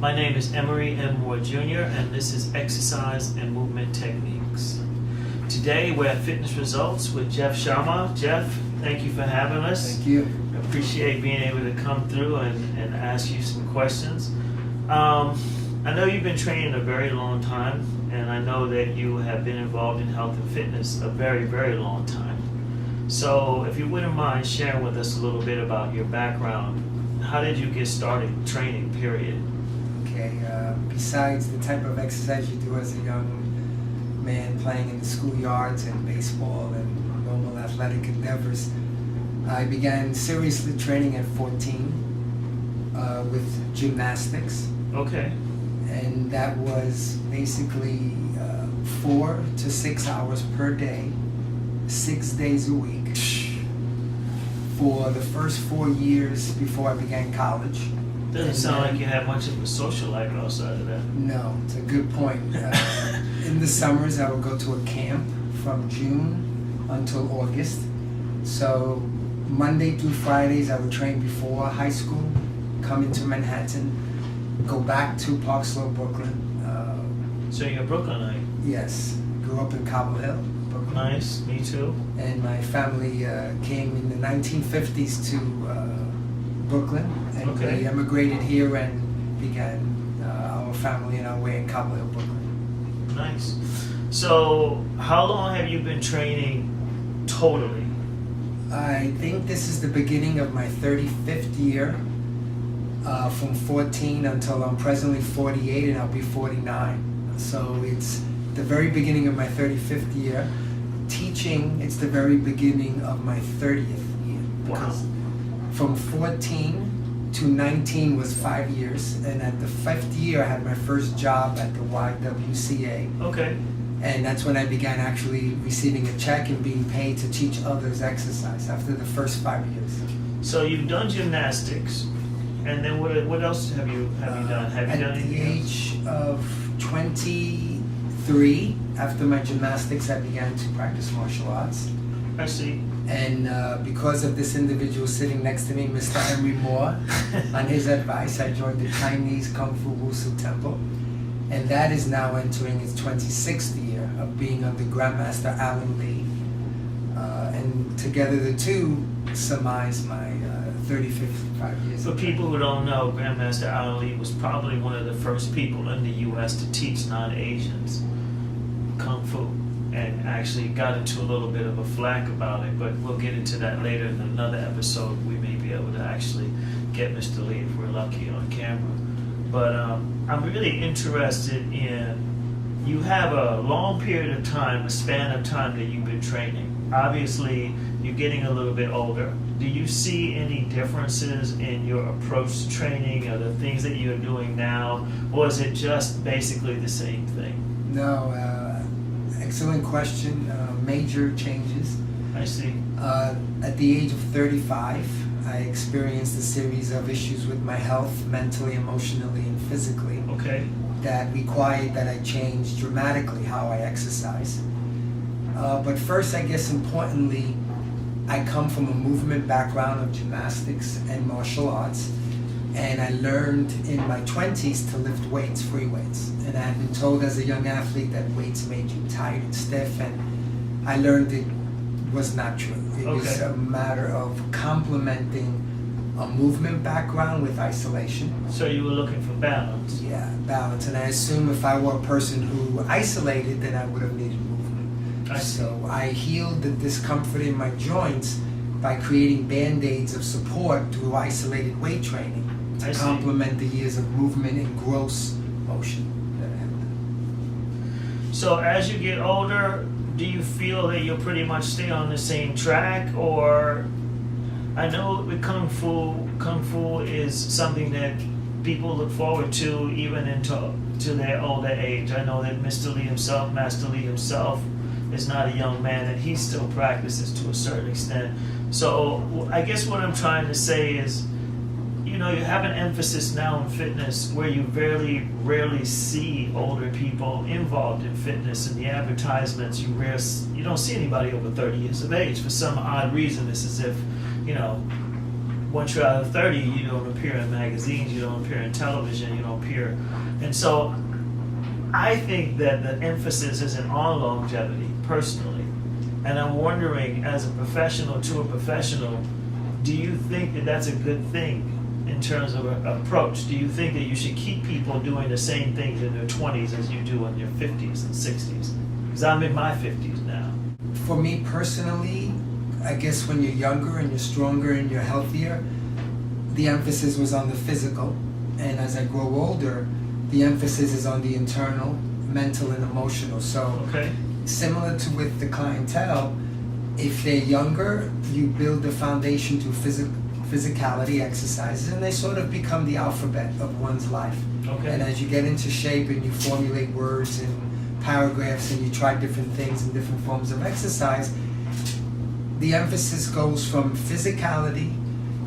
My name is Emory Jr., and this is Exercise and Movement Techniques. Today we're at Fitness Results with Jeff Shammah. Jeff, thank you for having us. Thank you. Appreciate being able to come through and ask you some questions. I know you've been training a very long time, and I know that you have been involved in health and fitness a very, very long time. So if you wouldn't mind sharing with us a little bit about your background, how did you get started training, period? Okay, besides the type of exercise you do as a young man playing in the schoolyards and baseball and normal athletic endeavors, I began seriously training at 14 with gymnastics. Okay. And that was basically 4 to 6 hours per day, 6 days a week, for the first 4 years before I began college. Doesn't sound like you have much of a social life outside of that. No, it's a good point. In the summers, I would go to a camp from June until August. So Monday through Fridays, I would train before high school, come into Manhattan, go back to Park Slope, Brooklyn. So you're a Brooklynite? Yes, grew up in Cobble Hill, Brooklyn. Nice, me too. And my family came in the 1950s to Brooklyn, and Okay. we emigrated here and began our family and our way in Cobble Hill, Brooklyn. Nice. So how long have you been training totally? I think this is the beginning of my 35th year, from 14 until I'm presently 48, and I'll be 49. So it's the very beginning of my 35th year. Teaching, it's the very beginning of my 30th year. Because from 14 to 19 was 5 years, and at the 5th year I had my first job at the YWCA. Okay. And that's when I began actually receiving a check and being paid to teach others exercise after the first 5 years. So you've done gymnastics, and then what else have you done? Have you done At the anything else? age of 23, after my gymnastics, I began to practice martial arts. I see. And because of this individual sitting next to me, Mr. Henry Moore, on his advice, I joined the Chinese Kung Fu Wushu Temple. And that is now entering its 26th year of being under Grandmaster Alan Lee. And together the two surmise my 35 years. For people who don't know, Grandmaster Alan Lee was probably one of the first people in the U.S. to teach non-Asians Kung Fu, and actually got into a little bit of a flack about it, but we'll get into that later in another episode. We may be able to actually get Mr. Lee if we're lucky on camera. But I'm really interested in, you have a long period of time, a span of time that you've been training. Obviously, you're getting a little bit older. Do you see any differences in your approach to training or the things that you're doing now, or is it just basically the same thing? No, excellent question. Major changes. I see. At the age of 35, I experienced a series of issues with my health, mentally, emotionally, and physically, Okay. that required that I change dramatically how I exercise. But first, I guess importantly, I come from a movement background of gymnastics and martial arts, and I learned in my 20s to lift weights, free weights. And I had been told as a young athlete that weights made you tight and stiff, and I learned it was not true. It was a matter of complementing a movement background with isolation. So you were looking for balance. Yeah, balance. And I assume if I were a person who isolated, then I would have needed movement. So I healed the discomfort in my joints by creating band-aids of support through isolated weight training to complement the years of movement and gross motion that I have done. So as you get older, do you feel that you'll pretty much stay on the same track, or I know with Kung Fu is something that people look forward to even into their older age. I know that Mr. Lee himself, Master Lee himself, is not a young man, and he still practices to a certain extent. So I guess what I'm trying to say is, you know, you have an emphasis now in fitness where you rarely see older people involved in fitness. In the advertisements, you don't see anybody over 30 years of age. For some odd reason, it's as if, you know, once you're out of 30, you don't appear in magazines, you don't appear in television, you don't appear. And so I think that the emphasis isn't on longevity, personally. And I'm wondering, as a professional to a professional, do you think that that's a good thing in terms of an approach? Do you think that you should keep people doing the same things in their 20s as you do in your 50s and 60s? Because I'm in my 50s now. For me personally, I guess when you're younger and you're stronger and you're healthier, the emphasis was on the physical. And as I grow older, the emphasis is on the internal, mental, and emotional. So Okay. similar to with the clientele, if they're younger, you build the foundation through physicality exercises, and they sort of become the alphabet of one's life. Okay. And as you get into shape and you formulate words and paragraphs and you try different things and different forms of exercise, the emphasis goes from physicality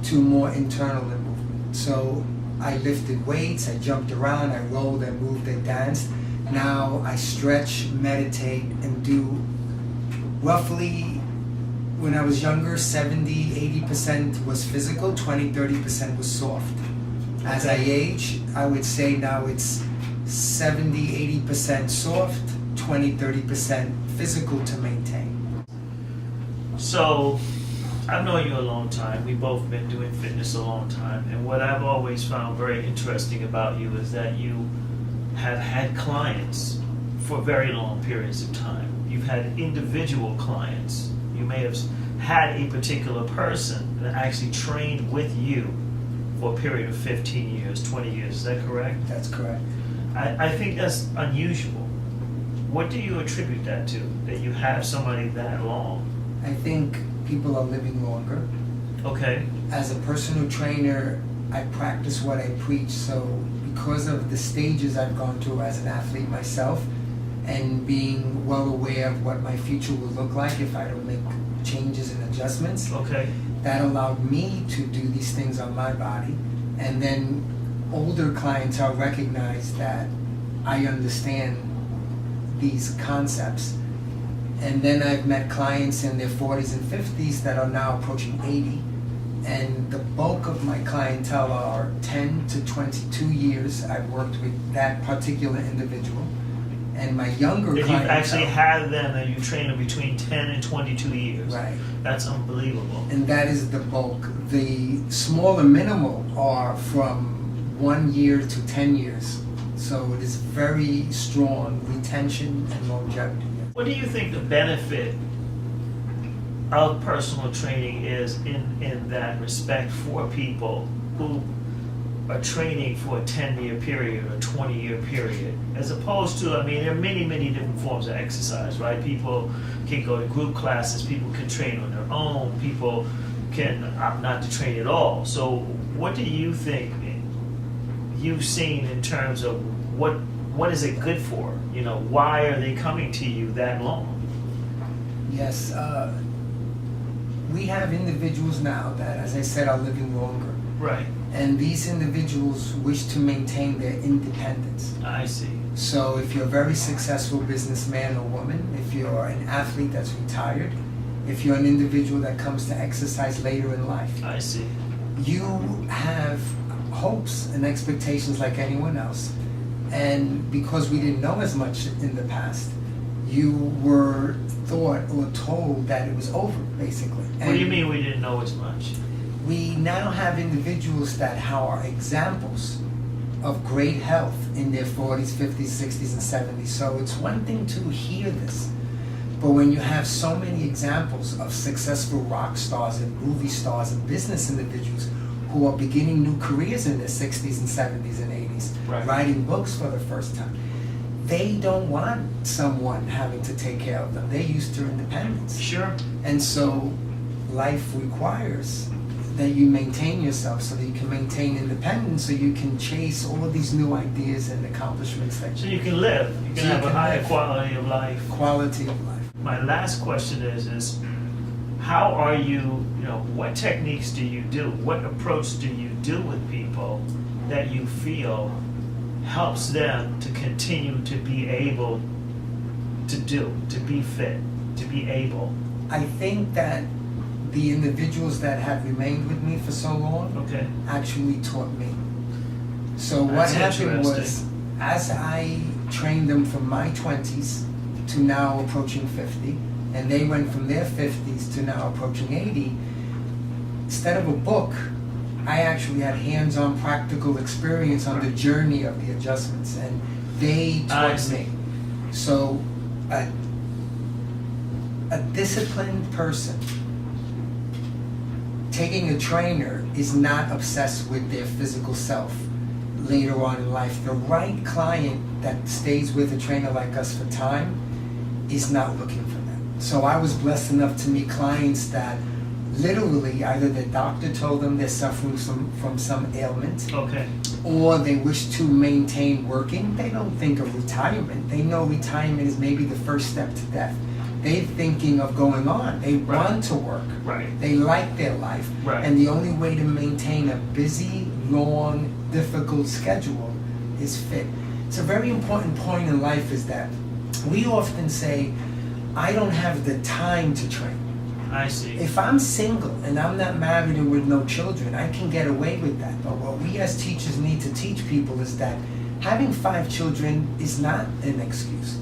to more internal and movement. So I lifted weights, I jumped around, I rolled, I moved, I danced. Now I stretch, meditate, and do roughly, when I was younger, 70-80% was physical, 20-30% was soft. As I age, I would say now it's 70-80% soft, 20-30% physical to maintain. So, I've known you a long time. We've both been doing fitness a long time. And what I've always found very interesting about you is that you have had clients for very long periods of time. You've had individual clients. You may have had a particular person that actually trained with you for a period of 15 years, 20 years. Is that correct? That's correct. I think that's unusual. What do you attribute that to, that you have somebody that long? I think people are living longer. Okay. As a personal trainer, I practice what I preach. So because of the stages I've gone through as an athlete myself, and being well aware of what my future will look like if I don't make changes and adjustments, Okay. that allowed me to do these things on my body. And then older clientele recognize that I understand these concepts. And then I've met clients in their 40s and 50s that are now approaching 80. And the bulk of my clientele are 10 to 22 years. I've worked with that particular individual. And my younger And you've clientele... actually had them and you train them between 10 and 22 years. Right. That's unbelievable. And that is the bulk. The smaller minimal are from 1 year to 10 years. So it is very strong retention and longevity. What do you think the benefit of personal training is in that respect for people who are training for a 10-year period or 20-year period, as opposed to, I mean, there are many, many different forms of exercise, right? People can go to group classes, people can train on their own, people can opt not to train at all. So what do you think you've seen in terms of what is it good for? You know, why are they coming to you that long? Yes, we have individuals now that, as I said, are living longer. Right. And these individuals wish to maintain their independence. I see. So if you're a very successful businessman or woman, if you're an athlete that's retired, if you're an individual that comes to exercise later in life, I see. you have hopes and expectations like anyone else. And because we didn't know as much in the past, you were thought or told that it was over, basically. What do you mean we didn't know as much? We now have individuals that are examples of great health in their 40s, 50s, 60s, and 70s. So it's one thing to hear this, but when you have so many examples of successful rock stars and movie stars and business individuals who are beginning new careers in their 60s and 70s and 80s, Right. writing books for the first time, they don't want someone having to take care of them. They're used to independence. Sure. And so life requires that you maintain yourself so that you can maintain independence, so you can chase all of these new ideas and accomplishments that So you can live. You can So you have a can higher live. quality of life. quality of life. My last question is how are you know, what techniques do you do? What approach do you do with people that you feel helps them to continue to be able to be fit, to be able? I think that the individuals that had remained with me for so long Okay. actually taught me. So what That's happened was, interesting. as I trained them from my 20s to now approaching 50, and they went from their 50s to now approaching 80, instead of a book, I actually had hands-on practical experience on the journey of the adjustments, and they I taught see. me. So a disciplined person taking a trainer is not obsessed with their physical self later on in life. The right client that stays with a trainer like us for time is not looking for that. So I was blessed enough to meet clients that literally either their doctor told them they're suffering from some ailment, Okay. or they wish to maintain working. They don't think of retirement. They know retirement is maybe the first step to death. They're thinking of going on. They Right. want to work. Right. They like their life. Right. And the only way to maintain a busy, long, difficult schedule is fit. It's a very important point in life is that we often say, I don't have the time to train. I see. If I'm single and I'm not married and with no children, I can get away with that. But what we as teachers need to teach people is that having 5 children is not an excuse.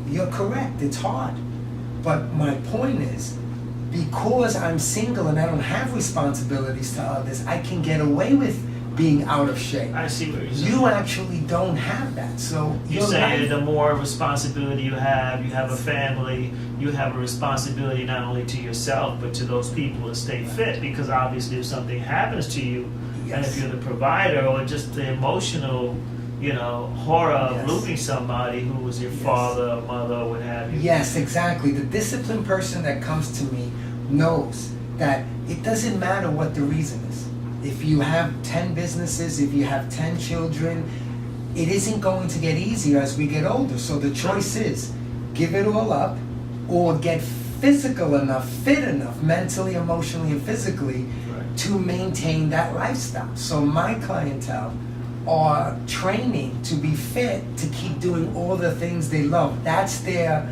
You're correct, it's hard. But my point is, because I'm single and I don't have responsibilities to others, I can get away with being out of shape. I see what you're saying. You actually don't have that. So You your say life- the more responsibility you have a family, you have a responsibility not only to yourself, but to those people to stay fit, because obviously if something happens to you, and if Yes. you're the provider, or just the emotional, horror of Yes. losing somebody who was your Yes. father, or mother, or what have you. Yes, exactly. The disciplined person that comes to me knows that it doesn't matter what the reason is. If you have 10 businesses, if you have 10 children, it isn't going to get easier as we get older. So the choice is give it all up or get physical enough, fit enough, mentally, emotionally, and physically Right. to maintain that lifestyle. So my clientele are training to be fit, to keep doing all the things they love. That's their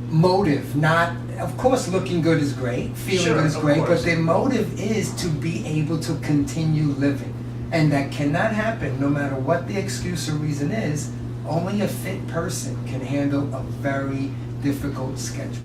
motive, not, of course, looking good is great, feeling Sure, good is of great, course. but their motive is to be able to continue living. And that cannot happen no matter what the excuse or reason is. Only a fit person can handle a very difficult schedule.